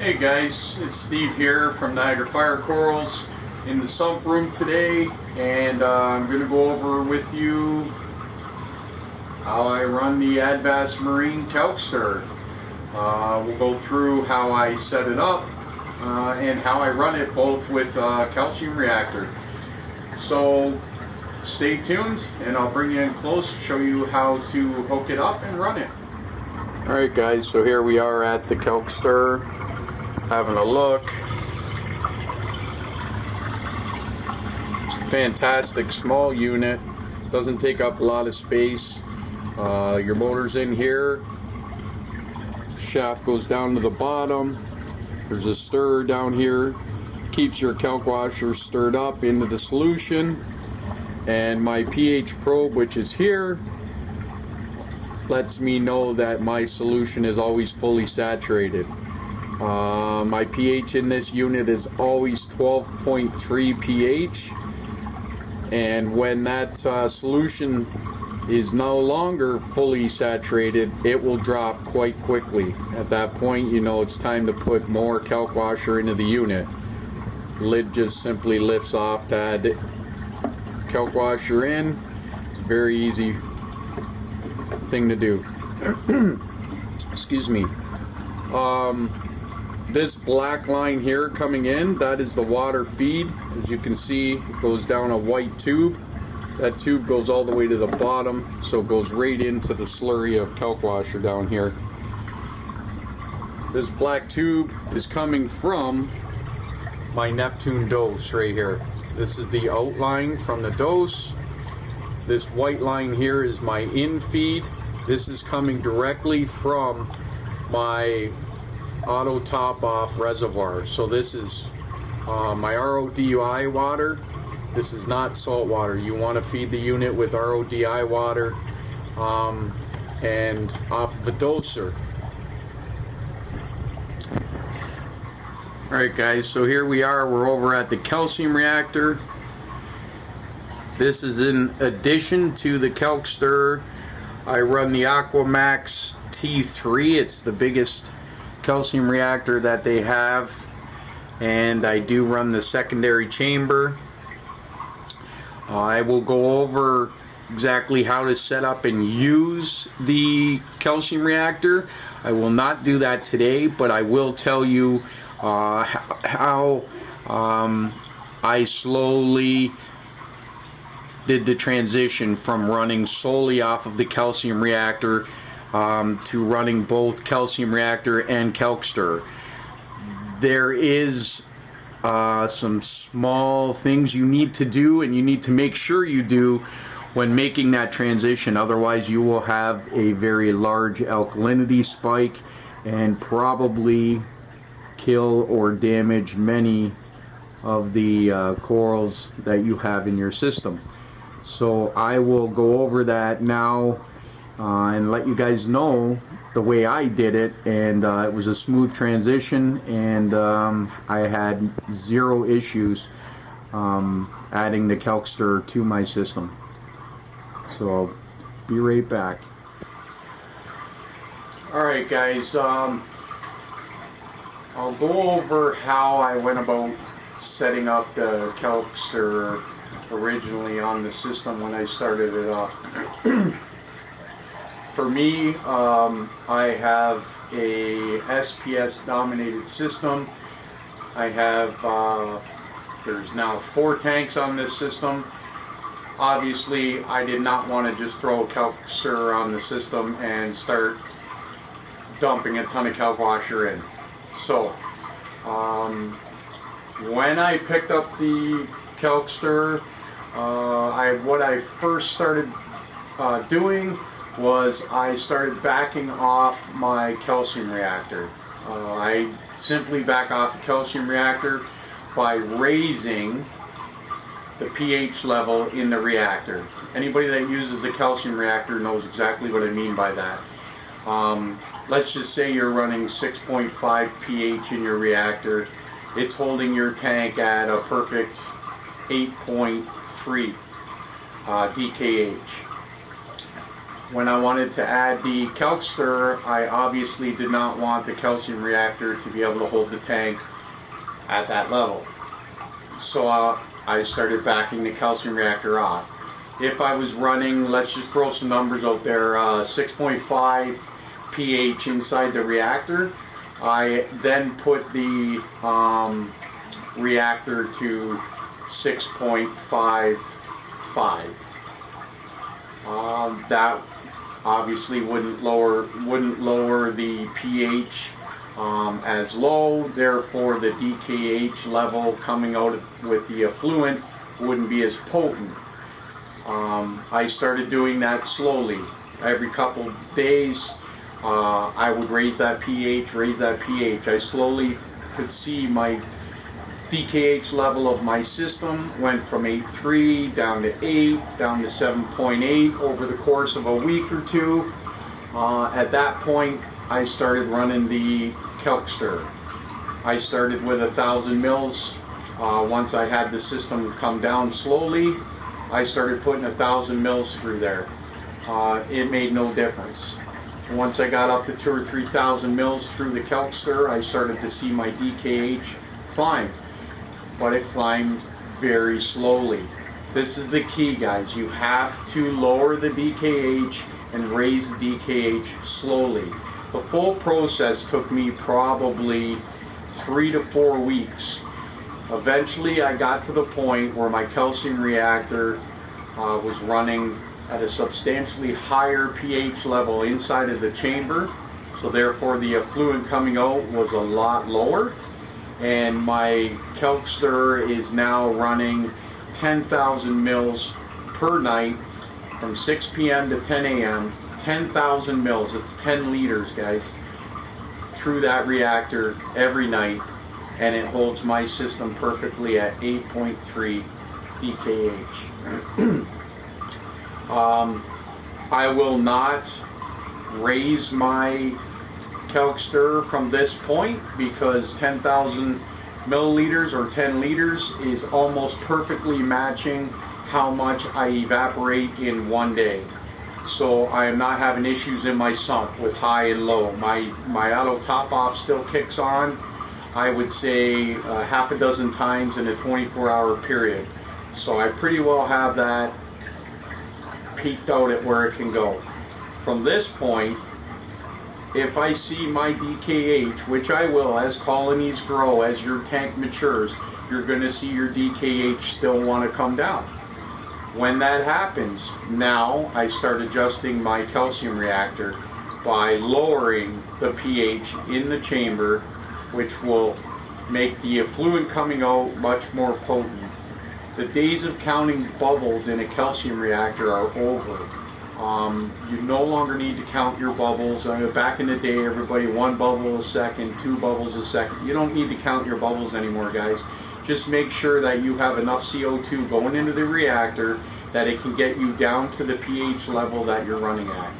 Hey guys, it's Steve here from Niagara Fire Corals in the sump room today, and I'm going to go over with you how I run the Avast Marine Kalkstirrer. We'll go through how I set it up and how I run it both with calcium reactor. So stay tuned and I'll bring you in close to show you how to hook it up and run it. Alright guys, so here we are at the Kalkstirrer, having a look. It's a fantastic small unit, doesn't take up a lot of space. Your motor's in here, shaft goes down to the bottom, there's a stirrer down here, keeps your calc washer stirred up into the solution, and my pH probe, which is here, lets me know that my solution is always fully saturated. My pH in this unit is always 12.3 pH, and when that solution is no longer fully saturated, it will drop quite quickly. At that point, you know it's time to put more calc washer into the unit. Lid just simply lifts off to add calc washer in. It's a very easy thing to do. Excuse me. This black line here coming in, that is the water feed. As you can see, it goes down a white tube. That tube goes all the way to the bottom, so it goes right into the slurry of calc washer down here. This black tube is coming from my Neptune dose right here. This is the outline from the dose. This white line here is my in feed. This is coming directly from my auto top off reservoir. So this is my RODI water. This is not salt water. You want to feed the unit with RODI water and off of a doser. Alright guys, so here we are, we're over at the calcium reactor. This is in addition to the Kalkstirrer. I run the Aquamax T3. It's the biggest calcium reactor that they have, and I do run the secondary chamber. I will go over exactly how to set up and use the calcium reactor. I will not do that today, but I will tell you how I slowly did the transition from running solely off of the calcium reactor to running both calcium reactor and Kalkstirrer. There is some small things you need to do, and you need to make sure you do when making that transition. Otherwise you will have a very large alkalinity spike and probably kill or damage many of the corals that you have in your system. So I will go over that now and let you guys know the way I did it, and it was a smooth transition, and I had zero issues adding the Kalkstirrer to my system. So I'll be right back. Alright guys, I'll go over how I went about setting up the Kalkstirrer originally on the system when I started it up. For me, I have a SPS dominated system. I have, there's now 4 tanks on this system. Obviously, I did not want to just throw a Kalkstirrer on the system and start dumping a ton of calc washer in. So, when I picked up the Kalkstirrer, what I first started doing was I started backing off my calcium reactor. I simply back off the calcium reactor by raising the pH level in the reactor. Anybody that uses a calcium reactor knows exactly what I mean by that. Let's just say you're running 6.5 pH in your reactor. It's holding your tank at a perfect 8.3 DKH. when I wanted to add the Kalkstirrer, I obviously did not want the calcium reactor to be able to hold the tank at that level. So I started backing the calcium reactor off. If I was running, let's just throw some numbers out there, 6.5 pH inside the reactor, I then put the reactor to 6.55. That obviously wouldn't lower the pH as low, therefore the DKH level coming out with the effluent wouldn't be as potent. I started doing that slowly. Every couple of days I would raise that pH. I slowly could see my DKH level of my system went from 8.3 down to 8, down to 7.8 over the course of a week or two. At that point, I started running the Kalkstirrer. I started with 1,000 mils. Once I had the system come down slowly, I started putting 1,000 mils through there. It made no difference. Once I got up to 2,000 or 3,000 mils through the Kalkstirrer, I started to see my DKH climb. But it climbed very slowly. This is the key, guys. You have to lower the DKH and raise the DKH slowly. The full process took me probably 3 to 4 weeks. Eventually I got to the point where my calcium reactor was running at a substantially higher pH level inside of the chamber, so therefore the effluent coming out was a lot lower. And my Kalkstirrer is now running 10,000 mils per night from 6 p.m. to 10 a.m. 10,000 mils, it's 10 liters, guys, through that reactor every night, and it holds my system perfectly at 8.3 DKH. I will not raise my Kalkstirrer from this point because 10,000 milliliters or 10 liters is almost perfectly matching how much I evaporate in one day. So I am not having issues in my sump with high and low. My auto top off still kicks on, I would say half a dozen times in a 24-hour period. So I pretty well have that peaked out at where it can go. From this point, if I see my DKH, which I will as colonies grow, as your tank matures, you're going to see your DKH still want to come down. When that happens, now I start adjusting my calcium reactor by lowering the pH in the chamber, which will make the effluent coming out much more potent. The days of counting bubbles in a calcium reactor are over. You no longer need to count your bubbles. Back in the day, everybody 1 bubble a second, 2 bubbles a second. You don't need to count your bubbles anymore, guys. Just make sure that you have enough CO2 going into the reactor that it can get you down to the pH level that you're running at.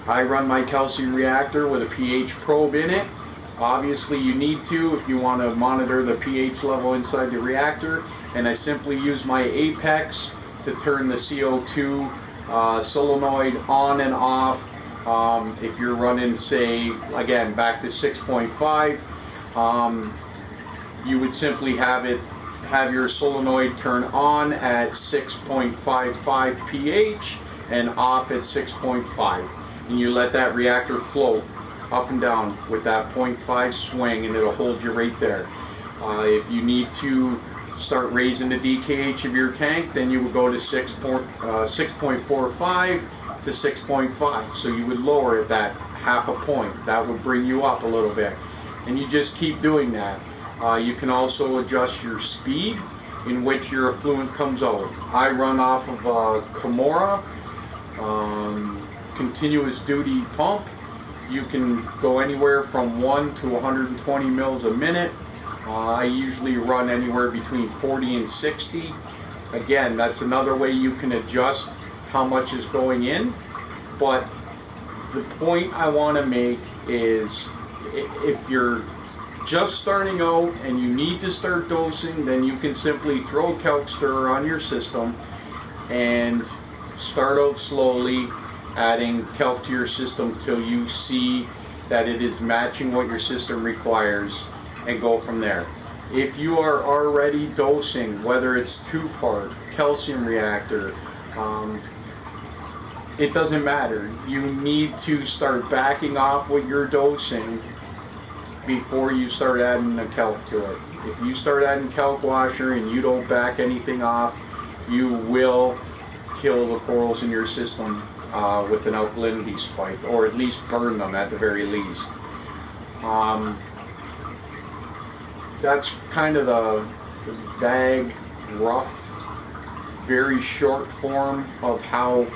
I run my calcium reactor with a pH probe in it. Obviously you need to if you want to monitor the pH level inside the reactor, and I simply use my apex to turn the CO2 solenoid on and off. If you're running, say, again, back to 6.5, you would simply have your solenoid turn on at 6.55 pH and off at 6.5. And you let that reactor float up and down with that 0.5 swing, and it'll hold you right there. If you need to start raising the DKH of your tank, then you would go to 6.45 to 6.5. So you would lower it that half a point. That would bring you up a little bit. And you just keep doing that. You can also adjust your speed in which your effluent comes out. I run off of a Kimura continuous duty pump. You can go anywhere from 1 to 120 mils a minute. I usually run anywhere between 40 and 60. Again, that's another way you can adjust how much is going in. But the point I want to make is if you're just starting out and you need to start dosing, then you can simply throw Kalkstirrer on your system and start out slowly, adding kelp to your system till you see that it is matching what your system requires, and go from there. If you are already dosing, whether it's 2-part, calcium reactor, it doesn't matter. You need to start backing off what you're dosing before you start adding the kelp to it. If you start adding kelp washer and you don't back anything off, you will kill the corals in your system with an alkalinity spike, or at least burn them at the very least. That's kind of the vague, rough, very short form of how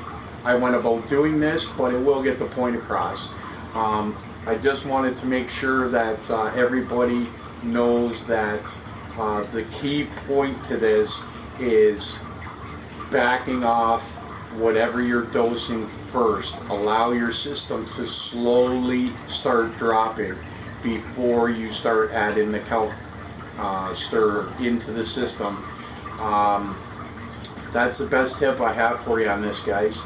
I went about doing this, but it will get the point across. I just wanted to make sure that everybody knows that the key point to this is backing off whatever you're dosing first. Allow your system to slowly start dropping before you start adding the Kalkstirrer into the system. That's the best tip I have for you on this, guys.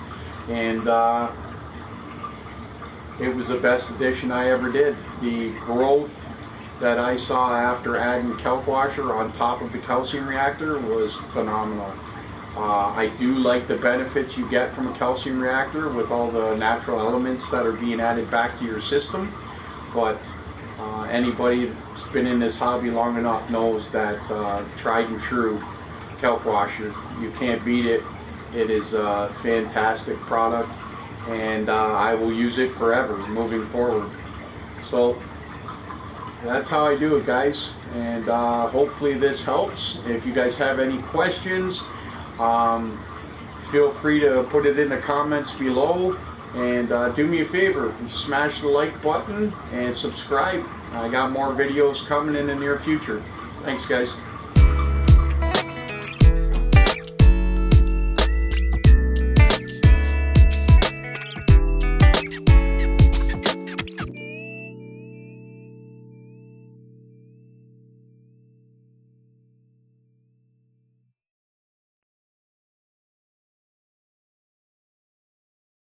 And it was the best addition I ever did. The growth that I saw after adding kelp washer on top of the calcium reactor was phenomenal. I do like the benefits you get from a calcium reactor with all the natural elements that are being added back to your system, but anybody that's been in this hobby long enough knows that tried and true kelp washer, you can't beat it. It is a fantastic product, and I will use it forever moving forward. So that's how I do it, guys, and hopefully this helps. If you guys have any questions, feel free to put it in the comments below, and do me a favor, smash the like button and subscribe. I got more videos coming in the near future. Thanks, guys.